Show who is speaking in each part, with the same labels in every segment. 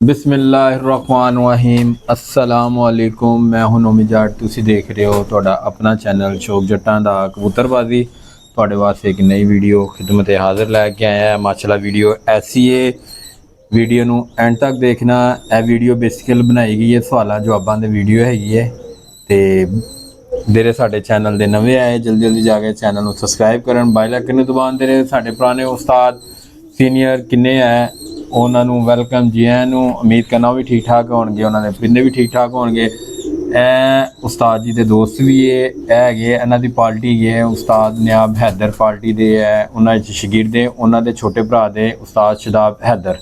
Speaker 1: बिस्मिल्लाहिर्रहमानिर्रहीम अस्सलाम वालेकुम। मैं हूं नोमी जाट, तुसी देख रहे हो ਤੁਹਾਡਾ अपना चैनल शौक जट्टां दा कबूतरबाजी। ਤੁਹਾਡੇ ਵਾਸਤੇ एक नई वीडियो खिदमत हाजिर लैके आया है। माशाल्लाह वीडियो ऐसी है, वीडियो ਨੂੰ ਐਂਡ ਤੱਕ ਦੇਖਣਾ। ਇਹ ਵੀਡੀਓ ਬੇਸਿਕਲ ਬਣਾਈ ਗਈ ਹੈ ਸਵਾਲਾਂ ਜਵਾਬਾਂ ਦੀ ਵੀਡੀਓ ਹੈਗੀ ਹੈ ਤੇ ਜਿਹੜੇ ਸਾਡੇ ਚੈਨਲ ਦੇ ਨਵੇਂ ਆਏ ਜਲਦੀ ਜਾ ਕੇ ਚੈਨਲ ਨੂੰ ਸਬਸਕ੍ਰਾਈਬ ਕਰਨ, ਬੈਲ ਆਈਕਨ ਨੂੰ ਦਬਾਉਂਦੇ ਰਹੇ। ਸਾਡੇ ਪੁਰਾਣੇ ਉਸਤਾਦ ਸੀਨੀਅਰ ਕਿੰਨੇ ਹੈ ਉਹਨਾਂ ਨੂੰ ਵੈਲਕਮ ਜੀ ਆਇਆਂ ਨੂੰ। ਉਮੀਦ ਕਰਨਾ ਵੀ ਠੀਕ ਠਾਕ ਹੋਣਗੇ, ਉਹਨਾਂ ਦੇ ਪਿੰਡੇ ਵੀ ਠੀਕ ਠਾਕ ਹੋਣਗੇ। ਇਹ ਉਸਤਾਦ ਜੀ ਦੇ ਦੋਸਤ ਵੀ ਇਹ ਹੈਗੇ, ਇਹਨਾਂ ਦੀ ਪਾਰਟੀ ਹੈ ਉਸਤਾਦ ਨਿਆਬ हैदर ਪਾਰਟੀ ਦੇ ਹੈ। ਉਹਨਾਂ ਵਿੱਚ ਸ਼ਾਗਿਰਦ ਹੈ ਉਹਨਾਂ ਦੇ ਛੋਟੇ ਭਰਾ ਦੇ ਉਸਤਾਦ ਸ਼ਦਾਬ हैदर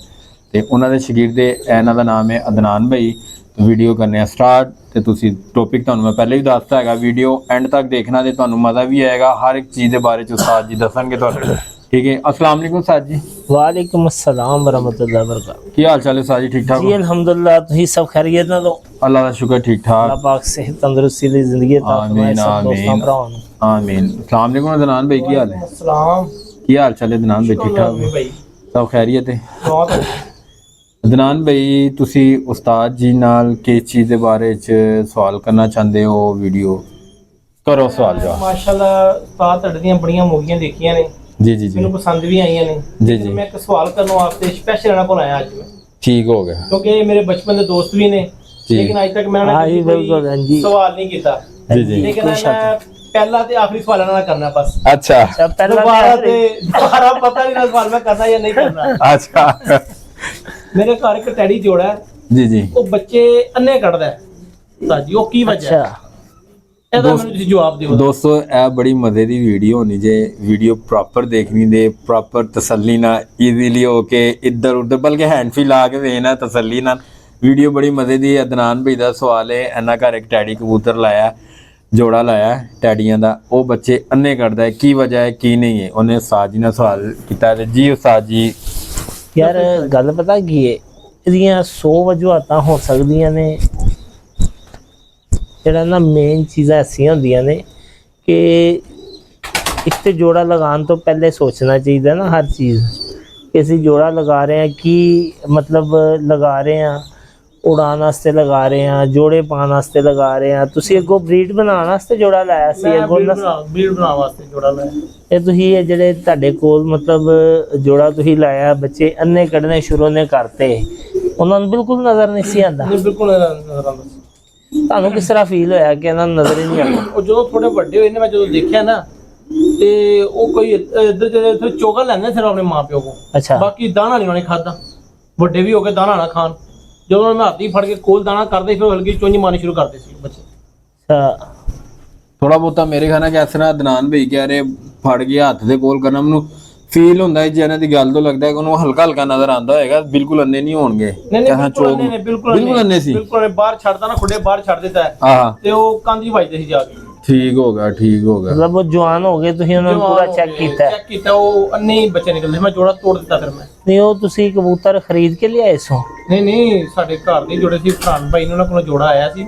Speaker 1: ਤੇ ਉਹਨਾਂ ਦੇ ਸ਼ਾਗਿਰਦ ਇਹਨਾਂ ਦਾ ਨਾਮ ਹੈ ਅਦਨਾਨ ਭਾਈ। ਵੀਡੀਓ ਕਰਨੇ ਆ ਸਟਾਰਟ ਤੇ ਤੁਸੀਂ ਟੌਪਿਕ ਤੁਹਾਨੂੰ ਮੈਂ ਪਹਿਲੇ ਹੀ ਦੱਸਤਾ ਹੈਗਾ, ਵੀਡੀਓ ਐਂਡ ਤੱਕ ਦੇਖਣਾ ਤੇ ਤੁਹਾਨੂੰ ਮਜ਼ਾ ਵੀ ਆਏਗਾ। ਹਰ ਇੱਕ ਚੀਜ਼ ਦੇ ਬਾਰੇ ਚ ਉਸਤਾਦ ਜੀ ਦੱਸਣਗੇ ਤੁਹਾਨੂੰ। ठीक है, अस्सलाम वालेकुम उस्ताद जी।
Speaker 2: वालेकुम अस्सलाम वरहमतुल्लाहि वबरकातुहू।
Speaker 1: की हाल चाल है उस्ताद जी? ठीक ठाक
Speaker 2: जी अल्हम्दुलिल्लाह, तुही सब खैरियत ना? तो
Speaker 1: अल्लाह का शुक्र ठीक ठाक।
Speaker 2: अल्लाह पाक सेहत तंदुरुस्ती दी जिंदगी अता फरमाए सब दोस्तां भरावां नूं।
Speaker 1: आमीन। अस्सलाम वालेकुम अदनान भाई, की हाल है?
Speaker 2: सलाम।
Speaker 1: की हाल चाल है अदनान भाई? ठीक ठाक सब खैरियत है? अदनान भाई तुसी उस्ताद जी नाल किस चीज़ के बारे च सवाल करना चाहते हो? वीडियो करो सवाल जवाब।
Speaker 2: माशाअल्लाह उस्ताद तुहाडी ਦੀਆਂ ਬੜੀਆਂ ਮੂਵੀਆਂ ਦੇਖੀਆਂ ਨੇ
Speaker 1: जी जी जी,
Speaker 2: ਮੈਨੂੰ ਪਸੰਦ ਵੀ ਆਈਆਂ ਨੇ।
Speaker 1: जी जी,
Speaker 2: मैं एक सवाल करने वास्ते स्पेशल ਇਹਨਾਂ ਕੋਲ ਆਇਆ ਅੱਜ मैं,
Speaker 1: ठीक हो गया
Speaker 2: क्योंकि मेरे बचपन के दोस्त भी ने लेकिन आज तक मैं उन्हें सवाल नहीं किया।
Speaker 1: जी जी,
Speaker 2: लेकिन मैं पहला ते आखिरी सवाल ना करना बस।
Speaker 1: अच्छा
Speaker 2: दोबारा पता नहीं ना सवाल मैं करना या नहीं करना।
Speaker 1: अच्छा
Speaker 2: मेरे घर एक टैडी जोड़ा है
Speaker 1: जी जी,
Speaker 2: वो बच्चे अन्ने कटदा है साजी, वो की वजह है? ਇਹਦਾ ਮੈਨੂੰ ਤੁਸੀਂ ਜਵਾਬ ਦਿਓ
Speaker 1: ਦੋਸਤੋ। ਇਹ ਬੜੀ ਮਜ਼ੇ ਦੀ ਵੀਡੀਓ ਹੋਣੀ ਜੇ, ਵੀਡੀਓ ਪ੍ਰੋਪਰ ਦੇਖਣੀ ਦੇ, ਪ੍ਰੋਪਰ ਤਸੱਲੀ ਨਾਲ ਈਜ਼ੀਲੀ ਹੋ ਕੇ ਇੱਧਰ ਉੱਧਰ ਬਲਕਿ ਹੈਂਡ ਫੀ ਲਾ ਕੇ ਵੇਖਣਾ ਤਸੱਲੀ ਨਾਲ। ਵੀਡੀਓ ਬੜੀ ਮਜ਼ੇ ਦੀ। ਅਦਨਾਨ ਭਾਈ ਦਾ ਸਵਾਲ ਹੈ, ਇਹਨਾਂ ਘਰ ਇੱਕ ਟੈਡੀ ਕਬੂਤਰ ਲਾਇਆ, ਜੋੜਾ ਲਾਇਆ ਟੈਡੀਆਂ ਦਾ, ਉਹ ਬੱਚੇ ਅੰਨੇ ਕੱਢਦਾ ਹੈ, ਕੀ ਵਜ੍ਹਾ ਹੈ ਕੀ ਨਹੀਂ ਹੈ? ਉਹਨੇ ਉਸਤਾਦ ਜੀ ਨਾਲ ਸਵਾਲ ਕੀਤਾ ਤੇ ਜੀ ਉਸਤਾਦ ਜੀ
Speaker 2: ਯਾਰ ਗੱਲ ਪਤਾ ਕੀ ਹੈ, ਇਹਦੀਆਂ 100 ਵਜੂਹਾਤਾਂ ਹੋ ਸਕਦੀਆਂ ਨੇ। ਜਿਹੜਾ ਨਾ ਮੇਨ ਚੀਜ਼ਾਂ ਐਸੀਆਂ ਹੁੰਦੀਆਂ ਨੇ ਕਿ ਇੱਕ ਤੇ ਜੋੜਾ ਲਗਾਉਣ ਤੋਂ ਪਹਿਲੇ ਸੋਚਣਾ ਚਾਹੀਦਾ ਨਾ ਹਰ ਚੀਜ਼ ਕਿ ਅਸੀਂ ਜੋੜਾ ਲਗਾ ਰਹੇ ਹਾਂ, ਕੀ ਮਤਲਬ ਲਗਾ ਰਹੇ ਹਾਂ, ਉਡਾਣ ਵਾਸਤੇ ਲਗਾ ਰਹੇ ਹਾਂ, ਜੋੜੇ ਪਾਉਣ ਵਾਸਤੇ ਲਗਾ ਰਹੇ ਹਾਂ। ਤੁਸੀਂ ਅੱਗੋਂ ਬਰੀਡ ਬਣਾਉਣ ਵਾਸਤੇ ਜੋੜਾ ਲਾਇਆ ਸੀ? ਅੱਗੋਂ ਬਰੀਡ ਬਣਾਉਣ ਵਾਸਤੇ ਜੋੜਾ ਲਾਇਆ ਇਹ ਤੁਸੀਂ? ਇਹ ਜਿਹੜੇ ਤੁਹਾਡੇ ਕੋਲ ਮਤਲਬ ਜੋੜਾ ਤੁਸੀਂ ਲਾਇਆ, ਬੱਚੇ ਅੰਨੇ ਕੱਢਣੇ ਸ਼ੁਰੂ ਨੇ ਕਰਤੇ, ਉਹਨਾਂ ਨੂੰ ਬਿਲਕੁਲ ਨਜ਼ਰ ਨਹੀਂ ਸੀ ਆਉਂਦਾ? ਬਿਲਕੁਲ ਨਜ਼ਰ ਆਉਂਦਾ। ਤੁਹਾਨੂੰ ਕਿਸ ਤਰ੍ਹਾਂ ਫੀਲ ਹੋਇਆ ਕਿ ਇਹਨਾਂ ਨੂੰ ਨਜ਼ਰ ਹੀ ਨਹੀਂ ਆਉਂਦਾ? ਉਹ ਜਦੋਂ ਥੋੜੇ ਵੱਡੇ ਹੋਏ ਨੇ, ਮੈਂ ਜਦੋਂ ਦੇਖਿਆ ਨਾ ਤੇ ਉਹ ਕੋਈ ਇੱਧਰ ਜਿਹੜੇ ਚੋਗਾ ਲੈਂਦੇ ਸਿਰ ਆਪਣੇ ਮਾਂ ਪਿਓ ਕੋ। ਅੱਛਾ। ਬਾਕੀ ਦਾਣਾ ਨਹੀਂ ਉਹਨੇ ਖਾਦਾ, ਵੱਡੇ ਵੀ ਹੋ ਕੇ ਦਾਣਾ ਨਾ ਖਾਣ। ਜਦੋਂ ਮੈਂ ਹੱਥ ਹੀ ਫੜ ਕੇ ਕੋਲ ਦਾਣਾ ਕਰਦੇ ਫਿਰ ਹਲਕੀ ਚੁੰਝ ਮਾਰਨੀ ਸ਼ੁਰੂ ਕਰਦੇ ਸੀ ਬੱਚੇ। ਅੱਛਾ।
Speaker 1: ਥੋੜਾ ਬਹੁਤਾ ਮੇਰੇ ਖਾਣਾ ਕਿ ਇਸ ਤਰ੍ਹਾਂ ਅਦਨਾਨ ਭਾਈ ਕਹਿ ਰਹੇ ਫੜ ਕੇ ਹੱਥ ਦੇ ਕੋਲ ਕਰਨਾ, ਮੈਨੂੰ ਫੀਲ ਹੁੰਦਾ ਹੈ ਜੇ ਇਹਨਾਂ ਦੀ ਗੱਲ ਤੋਂ ਲੱਗਦਾ ਹੈ ਕਿ ਉਹਨੂੰ ਹਲਕਾ ਹਲਕਾ ਨਜ਼ਰ ਆਉਂਦਾ ਹੋਏਗਾ। ਬਿਲਕੁਲ ਅੰਨੇ ਨਹੀਂ ਹੋਣਗੇ। ਬਿਲਕੁਲ ਅੰਨੇ ਸੀ। ਬਿਲਕੁਲ
Speaker 2: ਬਾਹਰ ਛੱਡਦਾ ਨਾ, ਖੁੱਡੇ ਬਾਹਰ ਛੱਡ ਦਿੱਤਾ ਹੈ
Speaker 1: ਹਾਂ
Speaker 2: ਤੇ ਉਹ ਕੰਧ ਹੀ ਵੱਜਦੇ ਸੀ ਜਾ ਕੇ।
Speaker 1: ਠੀਕ ਹੋ ਗਿਆ, ਠੀਕ ਹੋ ਗਿਆ।
Speaker 2: ਮਤਲਬ ਉਹ ਜਵਾਨ ਹੋ ਗਏ, ਤੁਸੀਂ ਉਹਨਾਂ ਨੂੰ ਪੂਰਾ ਚੈੱਕ ਕੀਤਾ? ਉਹ ਅੰਨੇ ਹੀ ਬੱਚੇ ਨਿਕਲਦੇ। ਮੈਂ ਜੋੜਾ ਤੋੜ ਦਿੱਤਾ ਫਿਰ ਮੈਂ। ਨਹੀਂ ਉਹ ਤੁਸੀਂ ਕਬੂਤਰ ਖਰੀਦ ਕੇ ਲਿਆਏ ਸੋ? ਨਹੀਂ ਸਾਡੇ ਘਰ ਦੇ ਜੋੜੇ ਸੀ, ਭਰਾਨ ਭਾਈ ਉਹਨਾਂ ਕੋਲ ਜੋੜਾ ਆਇਆ ਸੀ,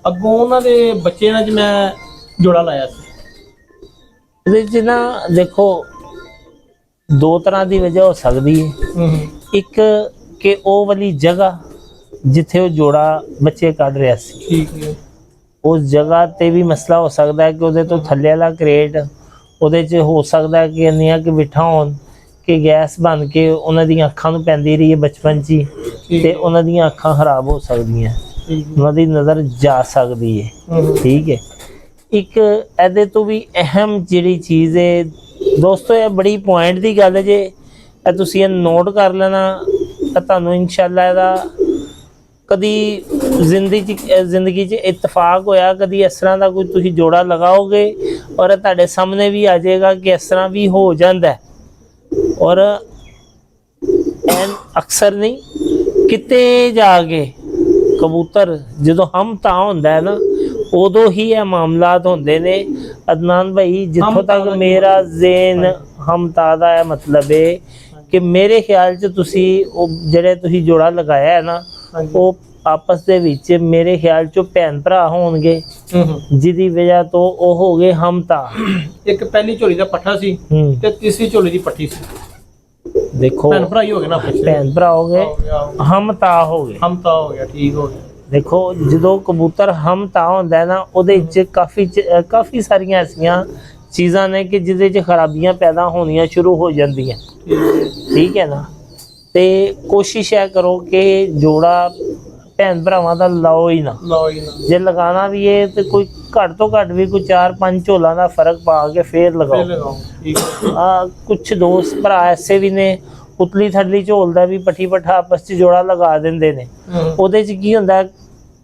Speaker 2: ਅੱਗੋਂ ਉਹਨਾਂ ਦੇ ਬੱਚੇ ਨਾਲ ਮੈਂ ਜੋੜਾ ਲਾਇਆ ਸੀ। ਇਹਦੇ ਚ ਨਾ ਦੇਖੋ ਦੋ ਤਰ੍ਹਾਂ ਦੀ ਵਜ੍ਹਾ ਹੋ ਸਕਦੀ ਹੈ। ਇੱਕ ਕਿ ਉਹ ਵਾਲੀ ਜਗ੍ਹਾ ਜਿੱਥੇ ਉਹ ਜੋੜਾ ਬੱਚੇ ਕੱਢ ਰਿਹਾ ਸੀ, ਠੀਕ ਹੈ, ਉਸ ਜਗ੍ਹਾ ਤੇ ਵੀ ਮਸਲਾ ਹੋ ਸਕਦਾ ਹੈ ਕਿ ਉਹਦੇ ਤੋਂ ਥੱਲੇ ਵਾਲਾ ਕਰੇਟ, ਉਹਦੇ 'ਚ ਹੋ ਸਕਦਾ ਕਿ ਇੰਨੀਆਂ ਕਿ ਬਿਠਾ ਹੋਣ ਕਿ ਗੈਸ ਬਣ ਕੇ ਉਹਨਾਂ ਦੀਆਂ ਅੱਖਾਂ ਨੂੰ ਪੈਂਦੀ ਰਹੀ ਹੈ ਬਚਪਨ 'ਚ ਹੀ, ਤੇ ਉਹਨਾਂ ਦੀਆਂ ਅੱਖਾਂ ਖਰਾਬ ਹੋ ਸਕਦੀਆਂ, ਉਹਨਾਂ ਦੀ ਨਜ਼ਰ ਜਾ ਸਕਦੀ ਹੈ। ਠੀਕ ਹੈ। ਇੱਕ ਇਹਦੇ ਤੋਂ ਵੀ ਅਹਿਮ ਜਿਹੜੀ ਚੀਜ਼ ਹੈ ਦੋਸਤੋ, ਇਹ ਬੜੀ ਪੁਆਇੰਟ ਦੀ ਗੱਲ ਹੈ ਜੇ ਇਹ ਤੁਸੀਂ ਇਹ ਨੋਟ ਕਰ ਲੈਣਾ ਤਾਂ ਤੁਹਾਨੂੰ ਇਨਸ਼ਾਅੱਲਾ ਇਹਦਾ ਕਦੀ ਜ਼ਿੰਦਗੀ 'ਚ ਇਤਫਾਕ ਹੋਇਆ ਕਦੀ ਇਸ ਤਰ੍ਹਾਂ ਦਾ ਕੋਈ ਤੁਸੀਂ ਜੋੜਾ ਲਗਾਓਗੇ ਔਰ ਤੁਹਾਡੇ ਸਾਹਮਣੇ ਵੀ ਆ ਜਾਏਗਾ ਕਿ ਇਸ ਤਰ੍ਹਾਂ ਵੀ ਹੋ ਜਾਂਦਾ। ਔਰ ਐਨ ਅਕਸਰ ਨਹੀਂ ਕਿਤੇ ਜਾ ਕੇ ਕਬੂਤਰ ਜਦੋਂ ਹਮ ਤਾਂ ਹੁੰਦਾ ਹੈ ਨਾ ਉਦੋਂ ਹੀ ਇਹ ਮਾਮਲਾਤ ਹੁੰਦੇ ਨੇ। ਅਦਨਾਨ ਭਾਈ ਜਿੱਥੋਂ ਤੱਕ ਮੇਰਾ ਜ਼ੇਨ ਹਮਤਾ ਦਾ ਹੈ ਮਤਲਬ ਹੈ ਕਿ ਮੇਰੇ ਖਿਆਲ 'ਚ ਤੁਸੀਂ ਉਹ ਜਿਹੜੇ ਤੁਸੀਂ ਜੋੜਾ ਲਗਾਇਆ ਹੈ ਨਾ ਉਹ ਆਪਸ ਦੇ ਵਿੱਚ ਮੇਰੇ ਖਿਆਲ 'ਚ ਭੈਣ ਭਰਾ ਹੋਣਗੇ ਜਿਹਦੀ ਵਜ੍ਹਾ ਤੋਂ ਉਹ ਹੋ ਗਏ ਹਮਤਾ। ਇੱਕ ਪਹਿਲੀ ਝੋਲੀ ਦਾ ਪੱਠਾ ਸੀ ਤੇ ਤੀਸਰੀ ਝੋਲੀ ਦੀ ਪੱਠੀ ਸੀ। देखो
Speaker 3: ਭੈਣ ਭਰਾ ਹੀ ਹੋ ਗਏ ਨਾ ਆਪਸ ਚ
Speaker 2: भैन भरा हो गए हम ता हो गए
Speaker 3: ਹਮ ਤਾਂ ਹੋ ਗਿਆ ਠੀਕ ਹੋ ਗਿਆ
Speaker 2: देखो जो कबूतर हम ता होंदा है ना ਉਹਦੇ ਚ ਕਾਫੀ ਸਾਰੀਆਂ ਐਸੀਆਂ ਚੀਜ਼ਾਂ ਨੇ ਕਿ ਜਿਹਦੇ ਚ ਖਰਾਬੀਆਂ ਪੈਦਾ ਹੋਣੀਆਂ ਸ਼ੁਰੂ ਹੋ ਜਾਂਦੀਆਂ ਠੀਕ ਹੈ ਨਾ ਤੇ ਕੋਸ਼ਿਸ਼ ਹੈ ਕਰੋ ਕਿ ਜੋੜਾ ਭੈਣ ਭਰਾਵਾਂ ਦਾ ਲਾਓ ਹੀ ਨਾ
Speaker 3: ਲਓ ਜੀ ਨਾ
Speaker 2: ਜੇ ਲਗਾਣਾ ਵੀ ਹੈ ਤੇ ਕੋਈ ਘੱਟ ਤੋਂ ਘੱਟ ਵੀ ਕੋਈ 4-5 ਝੋਲਾਂ ਦਾ ਫਰਕ ਪਾ ਕੇ ਫੇਰ
Speaker 3: ਫਿਰ
Speaker 2: ਲਗਾਓ
Speaker 3: ਲਗਾਓ ਠੀਕ ਹੈ
Speaker 2: ਆ ਕੁਝ ਦੋਸਤ ਭਰਾ ਐਸੇ ਵੀ ਨੇ ਉਤਲੀ ਥੜਲੀ ਝੋਲ ਦਾ ਵੀ ਪੱਠੀ ਪੱਠਾ ਆਪਸ ਚ ਜੋੜਾ ਲਗਾ ਦਿੰਦੇ ਨੇ ਉਹਦੇ ਚ ਕੀ ਹੁੰਦਾ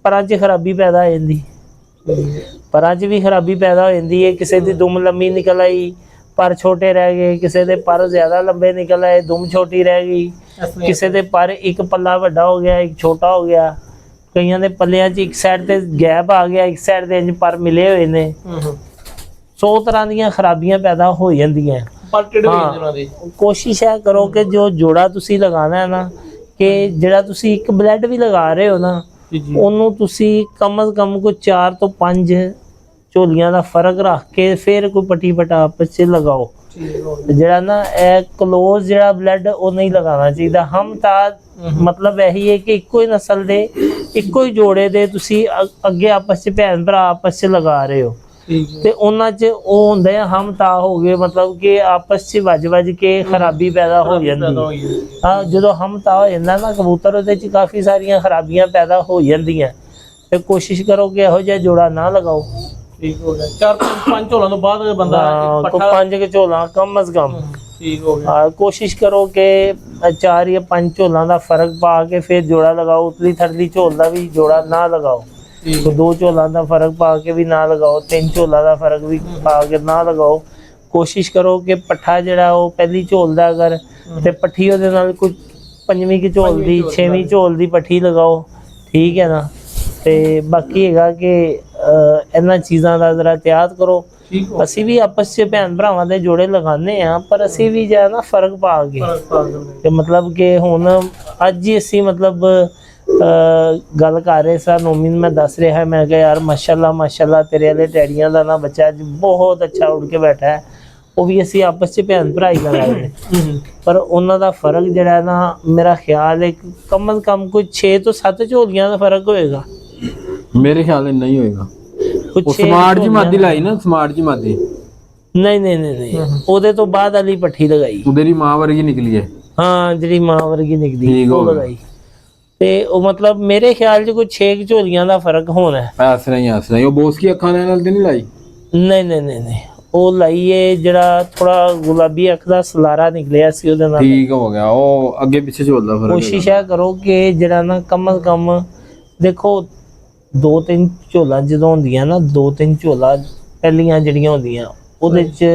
Speaker 2: ਪਰਾਂ ਚ ਖਰਾਬੀ ਪੈਦਾ ਹੋ ਜਾਂਦੀ ਪਰਾਂ ਚ ਵੀ ਖਰਾਬੀ ਪੈਦਾ ਹੋ ਜਾਂਦੀ ਹੈ ਕਿਸੇ ਦੀ ਦੁਮ ਲੰਮੀ ਨਿਕਲ ਆਈ ਪਰ ਛੋਟੇ ਰਹਿ ਗਏ ਕਿਸੇ ਦੇ ਪਰ ਜ਼ਿਆਦਾ ਲੰਬੇ ਨਿਕਲ ਆਏ ਦੁਮ ਛੋਟੀ ਰਹਿ ਗਈ ਕਿਸੇ ਦੇ ਪਰ ਇੱਕ ਪੱਲਾ ਵੱਡਾ ਹੋ ਗਿਆ ਇੱਕ ਛੋਟਾ ਹੋ ਗਿਆ ਕਈਆਂ ਦੇ ਪੱਲਿਆਂ 'ਚ ਇੱਕ ਸਾਈਡ ਤੇ ਗੈਪ ਆ ਗਿਆ ਇੱਕ ਸਾਈਡ ਤੇ ਇੰਜ ਪਰ ਮਿਲੇ ਹੋਏ ਨੇ 100 ਤਰ੍ਹਾਂ ਦੀਆਂ ਖਰਾਬੀਆਂ ਪੈਦਾ ਹੋ ਜਾਂਦੀਆਂ
Speaker 3: ਪਰ ਟਿੜ ਹੋਈ ਇਹਨਾਂ ਦੀ
Speaker 2: ਕੋਸ਼ਿਸ਼ ਹੈ ਕਰੋ ਕਿ ਜੋ ਜੋੜਾ ਤੁਸੀਂ ਲਗਾਉਣਾ ਹੈ ਨਾ ਕਿ ਜਿਹੜਾ ਤੁਸੀਂ ਇੱਕ ਬਲੈਡ ਵੀ ਲਗਾ ਰਹੇ ਹੋ ਨਾ
Speaker 3: ਜੀ
Speaker 2: ਉਹਨੂੰ ਤੁਸੀਂ ਕਮ ਸੇ ਕਮ ਕੋਈ 4 ਤੋਂ 5 ਝੋਲੀਆਂ ਦਾ ਫਰਕ ਰੱਖ ਕੇ ਫਿਰ ਕੋਈ ਪੱਟੀ ਪਟਾ ਆਪਸ 'ਚ ਲਗਾਓ
Speaker 3: ਠੀਕ ਹੋ
Speaker 2: ਜਿਹੜਾ ਨਾ ਇਹ ਕਲੋਜ਼ ਜਿਹੜਾ ਬਲੱਡ ਉਹ ਨਹੀਂ ਲਗਾਉਣਾ ਚਾਹੀਦਾ ਹਮ ਤਾਂ ਮਤਲਬ ਇਹੀ ਹੈ ਕਿ ਇੱਕੋ ਹੀ ਨਸਲ ਦੇ ਇੱਕੋ ਹੀ ਜੋੜੇ ਦੇ ਤੁਸੀਂ ਅੱਗੇ ਆਪਸ 'ਚ ਭੈਣ ਭਰਾ ਆਪਸ 'ਚ ਲਗਾ ਰਹੇ ਹੋ
Speaker 3: ਠੀਕ
Speaker 2: ਤੇ ਉਹਨਾਂ 'ਚ ਉਹ ਹੁੰਦੇ ਆ ਹਮ ਤਾਂ ਹੋ ਗਏ ਮਤਲਬ ਕਿ ਆਪਸ 'ਚ ਵੱਜ ਕੇ ਖਰਾਬੀ ਪੈਦਾ ਹੋ ਜਾਂਦੀ ਹਾਂ ਜਦੋਂ ਹਮ ਤਾਂ ਹੋ ਜਾਂਦਾ ਨਾ ਕਬੂਤਰ ਉਹਦੇ 'ਚ ਕਾਫੀ ਸਾਰੀਆਂ ਖਰਾਬੀਆਂ ਪੈਦਾ ਹੋ ਜਾਂਦੀਆਂ ਤੇ ਕੋਸ਼ਿਸ਼ ਕਰੋ ਕਿ ਇਹੋ ਜਿਹਾ ਜੋੜਾ ਨਾ ਲਗਾਓ
Speaker 3: ਠੀਕ ਹੋ ਗਿਆ 4-5 ਝੋਲਾਂ ਤੋਂ ਬਾਅਦ ਬੰਦਾ
Speaker 2: ਕੋ 5 ਕੇ ਝੋਲਾਂ ਕਮ ਅਜ਼ ਕਮ
Speaker 3: ਠੀਕ ਹੋ ਗਿਆ
Speaker 2: ਕੋਸ਼ਿਸ਼ ਕਰੋ ਕਿ 4 ਜਾਂ 5 ਝੋਲਾਂ ਦਾ ਫਰਕ ਪਾ ਕੇ ਫਿਰ ਜੋੜਾ ਲਗਾਓ ਉਤਲੀ ਥੜਲੀ ਝੋਲ ਦਾ ਵੀ ਜੋੜਾ ਨਾ ਲਗਾਓ
Speaker 3: ਠੀਕ
Speaker 2: 2 ਝੋਲਾਂ ਦਾ ਫਰਕ ਪਾ ਕੇ ਵੀ ਨਾ ਲਗਾਓ 3 ਝੋਲਾਂ ਦਾ ਫਰਕ ਵੀ ਪਾ ਕੇ ਨਾ ਲਗਾਓ ਕੋਸ਼ਿਸ਼ ਕਰੋ ਕਿ ਪੱਠਾ ਜਿਹੜਾ ਉਹ ਪਹਿਲੀ ਝੋਲ ਦਾ ਅਗਰ ਤੇ ਪੱਠੀ ਉਹਦੇ ਨਾਲ ਕੋਈ 5ਵੀਂ ਕੀ ਝੋਲ ਦੀ 6ਵੀਂ ਝੋਲ ਦੀ ਪੱਠੀ ਲਗਾਓ ਠੀਕ ਹੈ ਨਾ ਤੇ ਬਾਕੀ ਹੈਗਾ ਕਿ ਇਹਨਾਂ ਚੀਜ਼ਾਂ ਦਾ ਜ਼ਰਾ ਇhtiyat ਕਰੋ
Speaker 3: ਠੀਕ ਹੋ
Speaker 2: ਅਸੀਂ ਵੀ ਆਪਸ 'ਚ ਭੈਣ ਭਰਾਵਾਂ ਦੇ ਜੋੜੇ ਲਗਾਉਂਦੇ ਆ ਪਰ ਅਸੀਂ ਵੀ ਜਿਹੜਾ ਨਾ ਫਰਕ ਪਾ ਕੇ ਕਿ ਮਤਲਬ ਕਿ ਹੁਣ ਅੱਜ ਹੀ ਅਸੀਂ ਮਤਲਬ ਗੱਲ ਕਰ ਰਹੇ ਸਾਂ ਨੋਮਿਨ ਮੈਂ ਦੱਸ ਰਿਹਾ ਮੈਂ ਕਿਹਾ ਯਾਰ ਮਾਸ਼ਾਅੱਲਾ ਤੇਰੇ ਵਾਲੇ ਟੈਡੀਆਂ ਦਾ ਨਾ ਬੱਚਾ ਅੱਜ ਬਹੁਤ ਅੱਛਾ ਉੱਡ ਕੇ ਬੈਠਾ ਹੈ ਉਹ ਵੀ ਅਸੀਂ ਆਪਸ 'ਚ ਭੈਣ ਭਰਾ ਹੀ ਲਗਾਏ ਨੇ ਪਰ ਉਹਨਾਂ ਦਾ ਫਰਕ ਜਿਹੜਾ ਨਾ ਮੇਰਾ ਖਿਆਲ ਹੈ ਕਮ ਸੇ ਕਮ ਕੋਈ 6 ਤੋਂ 7 ਝੋਲੀਆਂ ਦਾ ਫਰਕ ਹੋਏਗਾ
Speaker 1: ਮੇਰੇ ਖਿਆਲ ਨਾਲ ਨਹੀਂ ਹੋਏਗਾ
Speaker 2: ਕੁਛ
Speaker 1: ਉਹ ਸਮਾਰਟ ਜੀ ਮਾਦੀ ਲਾਈ ਨਾ ਸਮਾਰਟ ਜੀ ਮਾਦੀ
Speaker 2: ਨਹੀਂ ਉਹਦੇ ਤੋਂ ਬਾਅਦ ਵਾਲੀ ਪੱਠੀ ਲਗਾਈ
Speaker 1: ਉਹਦੇ ਦੀ ਮਾਂ ਵਰਗੀ ਨਿਕਲੀ ਹੈ
Speaker 2: ਹਾਂ ਜਿਹੜੀ ਮਾਂ ਵਰਗੀ ਨਿਕਦੀ
Speaker 1: ਠੀਕ ਹੋ
Speaker 2: ਉਹ
Speaker 1: ਗਿਆ।
Speaker 2: ਲਗਾਈ ਤੇ ਉਹ ਮਤਲਬ ਮੇਰੇ ਖਿਆਲ 'ਚ ਕੋਈ 6 ਝੋਲੀਆਂ ਦਾ ਫਰਕ ਹੋਣਾ ਹੈ
Speaker 1: ਐਸ ਨਹੀਂ ਉਹ ਬੋਸ ਕੀ ਅੱਖਾਂ ਦੇ ਨਾਲ ਤੇ ਨਹੀਂ ਲਾਈ
Speaker 2: ਨਹੀਂ ਉਹ ਲਾਈਏ ਜਿਹੜਾ ਥੋੜਾ ਗੁਲਾਬੀ ਅੱਖ ਦਾ ਸਲਾਰਾ ਨਿਕਲਿਆ ਸੀ ਉਹਦੇ ਨਾਲ
Speaker 1: ਠੀਕ ਹੋ ਗਿਆ ਉਹ ਅੱਗੇ ਪਿੱਛੇ ਝੋਲਦਾ ਫਰਕ
Speaker 2: ਕੋਸ਼ਿਸ਼ ਹੈ ਕਰੋ ਕਿ ਜਿਹੜਾ ਨਾ ਕਮ ਸੇ ਕਮ ਦੇਖੋ 2-3 ਝੋਲਾਂ ਜਦੋਂ ਹੁੰਦੀਆਂ ਨਾ 2-3 ਝੋਲਾਂ ਪਹਿਲੀਆਂ ਜਿਹੜੀਆਂ ਹੁੰਦੀਆਂ ਉਹਦੇ 'ਚ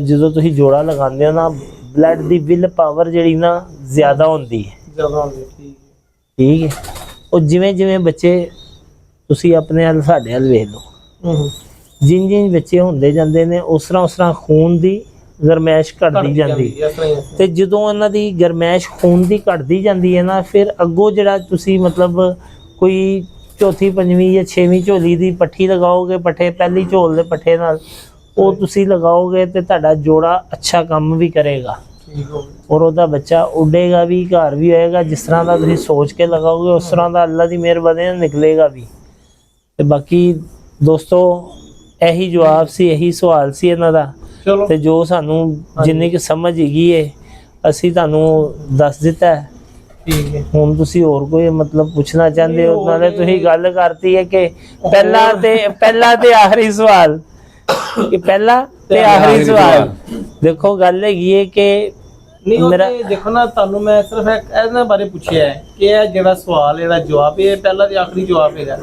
Speaker 2: ਜਦੋਂ ਤੁਸੀਂ ਜੋੜਾ ਲਗਾਉਂਦੇ ਹੋ ਨਾ ਬਲੱਡ ਦੀ ਵਿਲ ਪਾਵਰ ਜਿਹੜੀ ਨਾ ਜ਼ਿਆਦਾ ਹੁੰਦੀ ਹੈ
Speaker 3: ਜ਼ਿਆਦਾ ਹੋ ਗਿਆ
Speaker 2: ਠੀਕ ਹੈ ਉਹ ਜਿਵੇਂ ਬੱਚੇ ਤੁਸੀਂ ਆਪਣੇ ਵੱਲ ਸਾਡੇ ਵੱਲ ਵੇਖ ਲਓ ਜਿੰਨ ਬੱਚੇ ਹੁੰਦੇ ਜਾਂਦੇ ਨੇ ਉਸ ਤਰ੍ਹਾਂ ਖੂਨ ਦੀ ਗਰਮੈਸ਼ ਘਟਦੀ ਜਾਂਦੀ ਤੇ ਜਦੋਂ ਇਹਨਾਂ ਦੀ ਗਰਮੈਸ਼ ਖੂਨ ਦੀ ਘਟਦੀ ਜਾਂਦੀ ਹੈ ਨਾ ਫਿਰ ਅੱਗੋਂ ਜਿਹੜਾ ਤੁਸੀਂ ਮਤਲਬ ਕੋਈ ਚੌਥੀ 5ਵੀਂ ਜਾਂ 6ਵੀਂ ਝੋਲੀ ਦੀ ਪੱਠੀ ਲਗਾਓਗੇ ਪੱਠੇ ਪਹਿਲੀ ਝੋਲ ਦੇ ਪੱਠੇ ਨਾਲ ਉਹ ਤੁਸੀਂ ਲਗਾਓਗੇ ਤੇ ਤੁਹਾਡਾ ਜੋੜਾ ਅੱਛਾ ਕੰਮ ਵੀ ਕਰੇਗਾ ਔਰ ਉਹਦਾ ਬੱਚਾ ਉੱਡੇਗਾ ਵੀ ਘਰ ਵੀ ਹੋਏਗਾ ਜਿਸ ਤਰ੍ਹਾਂ ਦਾ ਤੁਸੀਂ ਸੋਚ ਕੇ ਲਗਾਓਗੇ ਉਸ ਤਰ੍ਹਾਂ ਦਾ ਅੱਲਾ ਦੀ ਮਿਹਰਬਾਨੀ ਨਾਲ ਨਿਕਲੇਗਾ ਵੀ ਤੇ ਬਾਕੀ ਦੋਸਤੋ ਇਹੀ ਜਵਾਬ ਸੀ ਇਹੀ ਸਵਾਲ ਸੀ ਇਹਨਾਂ ਦਾ ਤੇ ਜੋ ਸਾਨੂੰ ਜਿੰਨੀ ਕਿ ਸਮਝ ਹੈਗੀ ਏ ਅਸੀਂ ਤੁਹਾਨੂੰ ਦੱਸ ਦਿੱਤਾ ਹੈ
Speaker 3: ਠੀਕ ਹੈ
Speaker 2: ਹੁਣ ਤੁਸੀਂ ਹੋਰ ਕੋਈ ਮਤਲਬ ਪੁੱਛਣਾ ਚਾਹੁੰਦੇ ਹੋ ਨਾਲੇ ਤੁਸੀਂ ਗੱਲ ਕਰਤੀ ਹੈ ਕਿ ਪਹਿਲਾ ਤੇ ਆਖਰੀ ਸਵਾਲ ਕਿ ਪਹਿਲਾ ਤੇ ਆਖਰੀ ਸਵਾਲ ਦੇਖੋ ਗੱਲ ਹੈਗੀ ਹੈ ਕਿ
Speaker 3: ਨਹੀਂ ਉਹ ਦੇਖੋ ਨਾ ਤੁਹਾਨੂੰ ਮੈਂ ਸਿਰਫ ਇਹਨਾਂ ਬਾਰੇ ਪੁੱਛਿਆ ਹੈ ਕਿ ਇਹ ਜਿਹੜਾ ਸਵਾਲ ਇਹਦਾ ਜਵਾਬ ਇਹ ਪਹਿਲਾ ਤੇ ਆਖਰੀ ਜਵਾਬ ਹੈਗਾ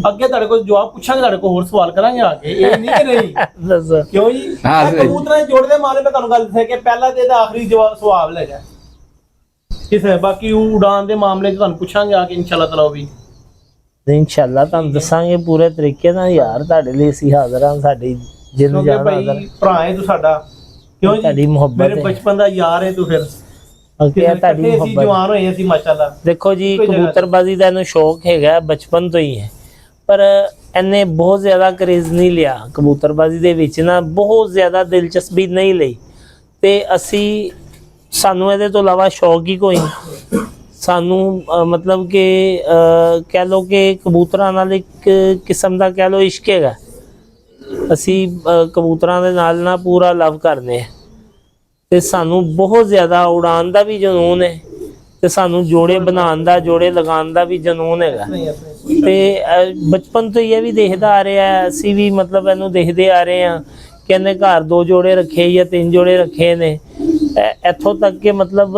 Speaker 3: ਅੱਗੇ ਤੁਹਾਡੇ ਕੋਲ ਜਵਾਬ ਪੁੱਛਾਂਗੇ ਤੁਹਾਡੇ ਕੋਲ ਹੋਰ ਸਵਾਲ ਕਰਾਂਗੇ ਆ ਕੇ ਇਹ ਨਹੀਂ ਕਿ ਨਹੀਂ
Speaker 2: ਦੱਸੋ
Speaker 3: ਕਿਉਂ ਜੀ ਕਬੂਤਰਾਂ ਦੇ ਜੋੜਦੇ ਮਾਮਲੇ ਮੈਂ ਤੁਹਾਨੂੰ ਗੱਲ ਦੱਸਿਆ ਕਿ ਪਹਿਲਾ ਤੇ ਇਹਦਾ ਆਖਰੀ ਜਵਾਬ ਸਵਾਲ ਹੈਗਾ ਕਿਸੇ ਬਾਕੀ ਉਡਾਨ ਦੇ ਮਾਮਲੇ 'ਚ ਤੁਹਾਨੂੰ ਪੁੱਛਾਂਗੇ ਆ ਕੇ ਇਨਸ਼ਾਅੱਲਾ ਤਾਲਾ ਉਹ ਵੀ
Speaker 2: ਇਨਸ਼ਾਅੱਲਾ ਤੁਹਾਨੂੰ ਦੱਸਾਂਗੇ ਪੂਰੇ ਤਰੀਕੇ ਨਾਲ ਯਾਰ ਤੁਹਾਡੇ ਲਈ ਅਸੀਂ ਹਾਜ਼ਰ ਹਾਂ ਸਾਡੀ ਜਿੰਦ ਜਾਨ ਹਾਜ਼ਰ
Speaker 3: ਭਰਾ ਹੈ ਤੂੰ ਸਾਡਾ ਕਿਉਂ ਜੀ
Speaker 2: ਤੁਹਾਡੀ ਮੁਹੱਬਤ
Speaker 3: ਮੇਰੇ ਬਚਪਨ ਦਾ ਯਾਰ ਹੈ ਤੂੰ ਫਿਰ
Speaker 2: ਅੱਗੇ ਤੁਹਾਡੀ
Speaker 3: ਅਸੀਂ
Speaker 2: ਮੁਹੱਬਤ
Speaker 3: ਜਵਾਨ ਹੋਏ ਅਸੀਂ ਮਾਸ਼ਾਅੱਲਾ
Speaker 2: ਦੇਖੋ ਜੀ ਕਬੂਤਰਬਾਜ਼ੀ ਦਾ ਇਹਨੂੰ ਸ਼ੌਕ ਹੈਗਾ ਬਚਪਨ ਤੋਂ ਹੀ ਹੈ ਪਰ ਇਹਨੇ ਬਹੁਤ ਜ਼ਿਆਦਾ ਕਰੇਜ਼ ਨਹੀਂ ਲਿਆ ਕਬੂਤਰਬਾਜ਼ੀ ਦੇ ਵਿੱਚ ਨਾ ਬਹੁਤ ਜ਼ਿਆਦਾ ਦਿਲਚਸਪੀ ਨਹੀਂ ਲਈ ਤੇ ਅਸੀਂ ਸਾਨੂੰ ਇਹਦੇ ਤੋਂ ਇਲਾਵਾ ਸ਼ੌਕ ਹੀ ਕੋਈ ਨਹੀਂ। ਸਾਨੂੰ ਮਤਲਬ ਕਿ ਕਹਿ ਲਓ ਕਿ ਕਬੂਤਰਾਂ ਨਾਲ ਇੱਕ ਕਿਸਮ ਦਾ ਕਹਿ ਲਓ ਇਸ਼ਕ ਹੈਗਾ। ਅਸੀਂ ਕਬੂਤਰਾਂ ਦੇ ਨਾਲ ਨਾ ਪੂਰਾ ਲਵ ਕਰਨੇ ਆ ਤੇ ਸਾਨੂੰ ਬਹੁਤ ਜ਼ਿਆਦਾ ਉਡਾਨ ਦਾ ਵੀ ਜਨੂਨ ਹੈ ਤੇ ਸਾਨੂੰ ਜੋੜੇ ਬਣਾਉਣ ਦਾ ਜੋੜੇ ਲਗਾਉਣ ਦਾ ਵੀ ਜਨੂਨ ਹੈਗਾ। ਤੇ ਬਚਪਨ ਤੋਂ ਹੀ ਇਹ ਵੀ ਦੇਖਦਾ ਆ ਰਿਹਾ, ਅਸੀਂ ਵੀ ਮਤਲਬ ਇਹਨੂੰ ਦੇਖਦੇ ਆ ਰਹੇ ਹਾਂ ਕਿ ਇਹਨੇ ਘਰ 2 ਜੋੜੇ ਰੱਖੇ ਜਾਂ 3 ਜੋੜੇ ਰੱਖੇ ਨੇ। ਇੱਥੋਂ ਤੱਕ ਕਿ ਮਤਲਬ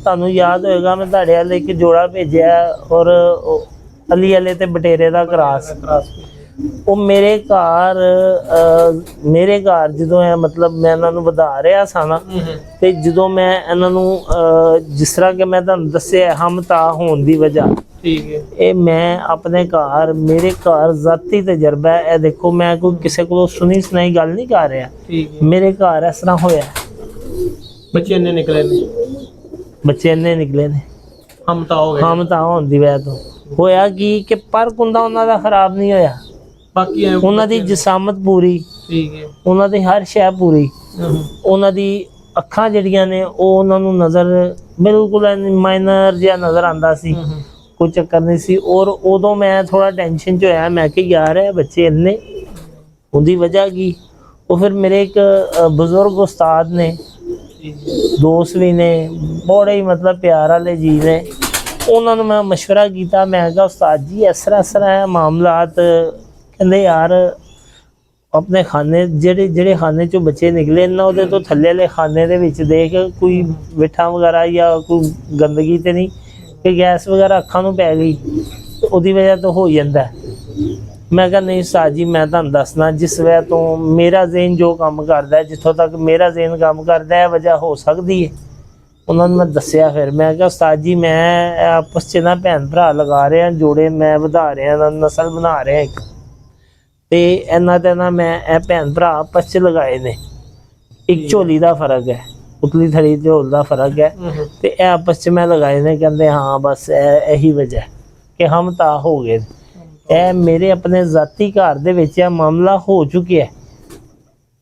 Speaker 2: ਤੁਹਾਨੂੰ ਯਾਦ ਹੋਏਗਾ ਮੈਂ ਤੁਹਾਡੇ ਵਾਲੇ ਇੱਕ ਜੋੜਾ ਭੇਜਿਆ ਔਰ ਅਲੀ ਵਾਲੇ ਤੇ ਬਟੇਰੇ ਦਾ ਕਰਾਸ। ਉਹ ਮੇਰੇ ਘਰ ਜਦੋਂ ਇਹ ਮਤਲਬ ਮੈਂ ਇਹਨਾਂ ਨੂੰ ਵਧਾ ਰਿਹਾ ਸਾਂ ਨਾ ਤੇ ਜਦੋਂ ਮੈਂ ਇਹਨਾਂ ਨੂੰ ਜਿਸ ਤਰ੍ਹਾਂ ਕਿ ਮੈਂ ਤੁਹਾਨੂੰ ਦੱਸਿਆ ਹਮਤਾ ਹੋਣ ਦੀ ਵਜ੍ਹਾ,
Speaker 3: ਠੀਕ ਹੈ,
Speaker 2: ਇਹ ਮੈਂ ਆਪਣੇ ਘਰ ਮੇਰੇ ਘਰ ਜ਼ਾਤੀ ਤਜਰਬਾ ਹੈ। ਇਹ ਦੇਖੋ ਮੈਂ ਕੋਈ ਕਿਸੇ ਕੋਲੋਂ ਸੁਣੀ ਸੁਣਾਈ ਗੱਲ ਨਹੀਂ ਕਰ ਰਿਹਾ,
Speaker 3: ਠੀਕ ਹੈ।
Speaker 2: ਮੇਰੇ ਘਰ ਇਸ ਤਰ੍ਹਾਂ ਹੋਇਆ।
Speaker 3: ਬੱਚੇ ਇੰਨੇ ਨਿਕਲੇ ਨੇ,
Speaker 2: ਬੱਚੇ ਇੰਨੇ ਨਿਕਲੇ ਨੇ
Speaker 3: ਹਮਤਾ ਹੋ ਗਏ।
Speaker 2: ਹਮਤਾ ਹੋਣ ਦੀ ਵਜ੍ਹਾ ਤੋਂ ਹੋਇਆ ਕਿ ਪਰ ਕੁੰਦਾ ਉਹਨਾਂ ਦਾ ਖਰਾਬ ਨਹੀਂ ਹੋਇਆ।
Speaker 3: ਬਾਕੀ
Speaker 2: ਉਹਨਾਂ ਦੀ ਜਿਸਾਮਤ ਪੂਰੀ,
Speaker 3: ਠੀਕ ਹੈ,
Speaker 2: ਉਹਨਾਂ ਦੀ ਹਰ ਸ਼ੈ ਪੂਰੀ। ਉਹਨਾਂ ਦੀ ਅੱਖਾਂ ਜਿਹੜੀਆਂ ਨੇ ਉਹ ਉਹਨਾਂ ਨੂੰ ਨਜ਼ਰ ਬਿਲਕੁਲ ਮਾਈਨਰ ਜਿਹਾ ਨਜ਼ਰ ਆਉਂਦਾ ਸੀ, ਕੋਈ ਚੱਕਰ ਨਹੀਂ ਸੀ। ਔਰ ਉਦੋਂ ਮੈਂ ਥੋੜਾ ਟੈਨਸ਼ਨ 'ਚ ਹੋਇਆ, ਮੈਂ ਕਿ ਯਾਰ ਇਹ ਬੱਚੇ ਇੰਨੇ, ਉਹਦੀ ਵਜ੍ਹਾ ਕੀ। ਉਹ ਫਿਰ ਮੇਰੇ ਇੱਕ ਬਜ਼ੁਰਗ ਉਸਤਾਦ ਨੇ, ਦੋਸਤ ਵੀ ਨੇ, ਬੜੇ ਹੀ ਮਤਲਬ ਪਿਆਰ ਵਾਲੇ ਜੀ ਨੇ। ਉਹਨਾਂ ਨੂੰ ਮੈਂ ਮਸ਼ਵਰਾ ਕੀਤਾ, ਮੈਂ ਕਿਹਾ ਉਸਤਾਦ ਜੀ ਇਸ ਤਰ੍ਹਾਂ ਹੈ ਮਾਮਲਾਤ। ਕਹਿੰਦੇ ਯਾਰ ਆਪਣੇ ਖਾਨੇ ਜਿਹੜੇ ਖਾਨੇ 'ਚੋਂ ਬੱਚੇ ਨਿਕਲੇ ਨਾ ਉਹਦੇ ਤੋਂ ਥੱਲੇ ਵਾਲੇ ਖਾਨੇ ਦੇ ਵਿੱਚ ਦੇਖ ਕੋਈ ਮਿੱਠਾ ਵਗੈਰਾ ਜਾਂ ਕੋਈ ਗੰਦਗੀ ਤੇ ਨਹੀਂ ਕਿ ਗੈਸ ਵਗੈਰਾ ਅੱਖਾਂ ਨੂੰ ਪੈ ਗਈ, ਉਹਦੀ ਵਜ੍ਹਾ ਤੋਂ ਹੋ ਜਾਂਦਾ। ਮੈਂ ਕਿਹਾ ਨਹੀਂ ਉਸਤਾਦ ਜੀ ਮੈਂ ਤੁਹਾਨੂੰ ਦੱਸਣਾ ਜਿਸ ਵਜ੍ਹਾ ਤੋਂ ਮੇਰਾ ਜ਼ਿਹਨ ਜੋ ਕੰਮ ਕਰਦਾ, ਜਿੱਥੋਂ ਤੱਕ ਮੇਰਾ ਜ਼ਿਹਨ ਕੰਮ ਕਰਦਾ ਹੈ ਵਜ੍ਹਾ ਹੋ ਸਕਦੀ ਹੈ। ਉਹਨਾਂ ਨੂੰ ਮੈਂ ਦੱਸਿਆ। ਫਿਰ ਮੈਂ ਕਿਹਾ ਉਸਤਾਦ ਜੀ ਮੈਂ ਆਪਸ 'ਚ ਨਾ ਭੈਣ ਭਰਾ ਲਗਾ ਰਹੇ ਹਾਂ ਜੋੜੇ, ਮੈਂ ਵਧਾ ਰਿਹਾ ਨਸਲ ਬਣਾ ਰਿਹਾ ਇੱਕ, ਤੇ ਇਹਨਾਂ ਤੇ ਨਾ ਮੈਂ ਇਹ ਭੈਣ ਭਰਾ ਆਪਸ 'ਚ ਲਗਾਏ ਨੇ। ਇੱਕ ਝੋਲੀ ਦਾ ਫਰਕ ਹੈ, ਉਤਲੀ ਥੜੀ ਝੋਲ ਦਾ ਫਰਕ ਹੈ, ਤੇ ਇਹ ਆਪਸ 'ਚ ਮੈਂ ਲਗਾਏ ਨੇ। ਕਹਿੰਦੇ ਹਾਂ ਬਸ ਇਹੀ ਵਜ੍ਹਾ ਕਿ ਹਮ ਤਾਂ ਹੋ ਗਏ। ਇਹ ਮੇਰੇ ਆਪਣੇ ਜ਼ਾਤੀ ਘਰ ਦੇ ਵਿੱਚ ਇਹ ਮਾਮਲਾ ਹੋ ਚੁੱਕਿਆ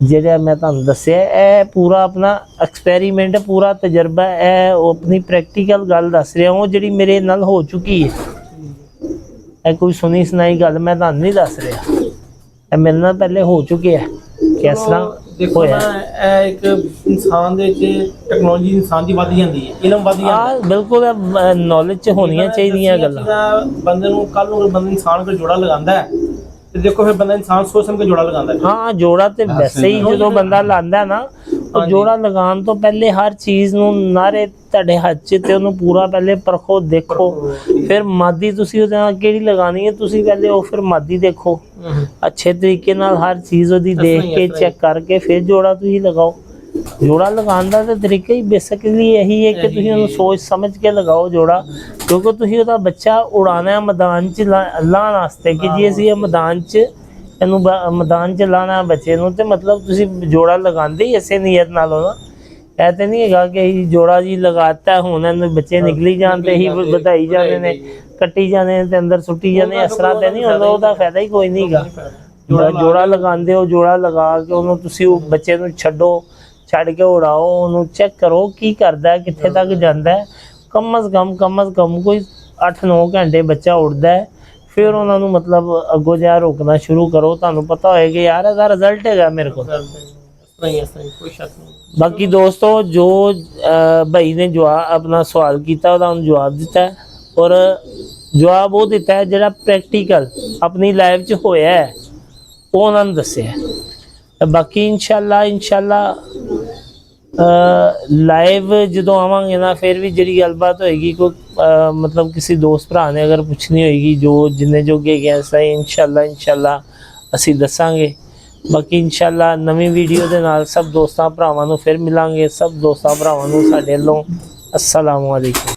Speaker 2: ਜਿਹੜਾ ਮੈਂ ਤੁਹਾਨੂੰ ਦੱਸਿਆ। ਇਹ ਪੂਰਾ ਆਪਣਾ ਐਕਸਪੈਰੀਮੈਂਟ, ਪੂਰਾ ਤਜਰਬਾ, ਇਹ ਉਹ ਆਪਣੀ ਪ੍ਰੈਕਟੀਕਲ ਗੱਲ ਦੱਸ ਰਿਹਾ ਹਾਂ ਜਿਹੜੀ ਮੇਰੇ ਨਾਲ ਹੋ ਚੁੱਕੀ ਹੈ। ਇਹ ਕੋਈ ਸੁਣੀ ਸੁਣਾਈ ਗੱਲ ਮੈਂ ਤੁਹਾਨੂੰ ਨਹੀਂ ਦੱਸ ਰਿਹਾ, ਇਹ ਮੇਰੇ ਨਾਲ ਪਹਿਲੇ ਹੋ ਚੁੱਕਿਆ। ਕਿਸ ਤਰ੍ਹਾਂ
Speaker 3: ਦੇਖੋ ਨਾ, ਇਹ ਇੱਕ ਇਨਸਾਨ ਦੇ ਵਿੱਚ ਟੈਕਨੋਲੋਜੀ ਇਨਸਾਨ ਦੀ ਵੱਧ ਜਾਂਦੀ ਹੈ, ਇਲਮ ਵੱਧ ਜਾਂਦਾ।
Speaker 2: ਬਿਲਕੁਲ ਨੌਲੇਜ 'ਚ ਹੋਣੀਆਂ ਚਾਹੀਦੀਆਂ ਗੱਲਾਂ।
Speaker 3: ਬੰਦੇ ਨੂੰ ਕੱਲ ਨੂੰ ਬੰਦਾ ਇਨਸਾਨ ਕੋਲ ਜੋੜਾ ਲਗਾਉਂਦਾ ਹੈ ਤੇ ਦੇਖੋ ਫਿਰ ਬੰਦਾ ਇਨਸਾਨ ਸੋਚ ਸਮਝ ਕੇ ਜੋੜਾ ਲਗਾਉਂਦਾ ਹੈ।
Speaker 2: ਹਾਂ ਜੋੜਾ ਤੇ ਵੈਸੇ ਹੀ ਜਦੋਂ ਬੰਦਾ ਲਾਉਂਦਾ ਨਾ, ਉਹ ਜੋੜਾ ਲਗਾਉਣ ਤੋਂ ਪਹਿਲੇ ਹਰ ਚੀਜ਼ ਨੂੰ ਨਾਰੇ ਤੁਹਾਡੇ ਹੱਥ 'ਚ ਤੇ ਉਹਨੂੰ ਪੂਰਾ ਪਹਿਲੇ ਪਰਖੋ, ਦੇਖੋ। ਫਿਰ ਮਾਦੀ ਤੁਸੀਂ ਉਹਦੇ ਨਾਲ ਕਿਹੜੀ ਲਗਾਉਣੀ ਹੈ ਤੁਸੀਂ ਪਹਿਲੇ ਉਹ ਫਿਰ ਮਾਦੀ ਦੇਖੋ ਅੱਛੇ ਤਰੀਕੇ ਨਾਲ, ਹਰ ਚੀਜ਼ ਉਹਦੀ ਦੇਖ ਕੇ ਚੈੱਕ ਕਰਕੇ ਫਿਰ ਜੋੜਾ ਤੁਸੀਂ ਲਗਾਓ। ਜੋੜਾ ਲਗਾਉਣ ਦਾ ਤਾਂ ਤਰੀਕਾ ਹੀ ਬੇਸਿਕਲੀ ਇਹੀ ਹੈ ਕਿ ਤੁਸੀਂ ਉਹਨੂੰ ਸੋਚ ਸਮਝ ਕੇ ਲਗਾਓ ਜੋੜਾ, ਕਿਉਂਕਿ ਤੁਸੀਂ ਉਹਦਾ ਬੱਚਾ ਉਡਾਉਣਾ ਮੈਦਾਨ 'ਚ ਲਾਉਣ ਵਾਸਤੇ ਕਿ ਜੀ ਅਸੀਂ ਇਹ ਮੈਦਾਨ 'ਚ ਇਹਨੂੰ ਮੈਦਾਨ 'ਚ ਲਾਉਣਾ ਬੱਚੇ ਨੂੰ, ਤੇ ਮਤਲਬ ਤੁਸੀਂ ਜੋੜਾ ਲਗਾਉਂਦੇ ਹੀ ਇਸੇ ਨੀਅਤ ਨਾਲ ਹੋ ਨਾ। ਇਹ ਤਾਂ ਨਹੀਂ ਹੈਗਾ ਕਿ ਅਸੀਂ ਜੋੜਾ ਜੀ ਲਗਾਤਾ ਹੁਣ ਇਹਨੂੰ ਬੱਚੇ ਨਿਕਲੀ ਜਾਣ ਤੇ ਹੀ ਵਧਾਈ ਜਾਂਦੇ ਨੇ, ਕੱਟੀ ਜਾਂਦੇ ਨੇ ਤੇ ਅੰਦਰ ਸੁੱਟੀ ਜਾਂਦੇ, ਇਸ ਤਰ੍ਹਾਂ ਤਾਂ ਨਹੀਂ ਹੁੰਦਾ। ਉਹਦਾ ਫਾਇਦਾ ਹੀ ਕੋਈ ਨਹੀਂ ਹੈਗਾ। ਜੋੜਾ ਲਗਾਉਂਦੇ ਹੋ, ਜੋੜਾ ਲਗਾ ਕੇ ਉਹਨੂੰ ਤੁਸੀਂ ਉਹ ਬੱਚੇ ਨੂੰ ਛੱਡ ਕੇ ਉਡਾਓ, ਉਹਨੂੰ ਚੈੱਕ ਕਰੋ ਕੀ ਕਰਦਾ, ਕਿੱਥੇ ਤੱਕ ਜਾਂਦਾ। ਕਮ ਅਜ਼ ਕਮ ਕੋਈ 8-9 ਘੰਟੇ ਬੱਚਾ ਉੜਦਾ ਹੈ, ਫਿਰ ਉਹਨਾਂ ਨੂੰ ਮਤਲਬ ਅੱਗੋਂ ਜਾ ਰੋਕਣਾ ਸ਼ੁਰੂ ਕਰੋ। ਤੁਹਾਨੂੰ ਪਤਾ ਹੋਏਗਾ ਯਾਰ ਇਹਦਾ ਰਿਜ਼ਲਟ ਹੈਗਾ ਮੇਰੇ ਕੋਲ।
Speaker 3: ਕੋਈ ਸ਼ੱਕ ਨਹੀਂ।
Speaker 2: ਬਾਕੀ ਦੋਸਤੋ ਜੋ ਭਾਈ ਨੇ ਜਵਾਬ ਆਪਣਾ ਸਵਾਲ ਕੀਤਾ ਉਹਦਾ ਉਹਨੂੰ ਜਵਾਬ ਦਿੱਤਾ, ਔਰ ਜਵਾਬ ਉਹ ਦਿੱਤਾ ਹੈ ਜਿਹੜਾ ਪ੍ਰੈਕਟੀਕਲ ਆਪਣੀ ਲਾਈਫ 'ਚ ਹੋਇਆ ਹੈ, ਉਹ ਉਹਨਾਂ ਨੂੰ ਦੱਸਿਆ। ਬਾਕੀ ਇਨਸ਼ਾਅੱਲਾ ਲਾਈਵ ਜਦੋਂ ਆਵਾਂਗੇ ਨਾ ਫਿਰ ਵੀ ਜਿਹੜੀ ਗੱਲਬਾਤ ਹੋਏਗੀ ਕੋਈ ਮਤਲਬ ਕਿਸੇ ਦੋਸਤ ਭਰਾ ਨੇ ਅਗਰ ਪੁੱਛਣੀ ਹੋਏਗੀ ਜੋ ਜਿੰਨੇ ਜੋਗੇ ਗਿਆ ਸਹੀ ਇਨਸ਼ਾਅੱਲਾ ਅਸੀਂ ਦੱਸਾਂਗੇ। ਬਾਕੀ ਇਨਸ਼ਾਅੱਲਾ ਨਵੀਂ ਵੀਡੀਓ ਦੇ ਨਾਲ ਸਭ ਦੋਸਤਾਂ ਭਰਾਵਾਂ ਨੂੰ ਫਿਰ ਮਿਲਾਂਗੇ। ਸਭ ਦੋਸਤਾਂ ਭਰਾਵਾਂ ਨੂੰ ਸਾਡੇ ਵੱਲੋਂ अस्सलाम वालेकुम।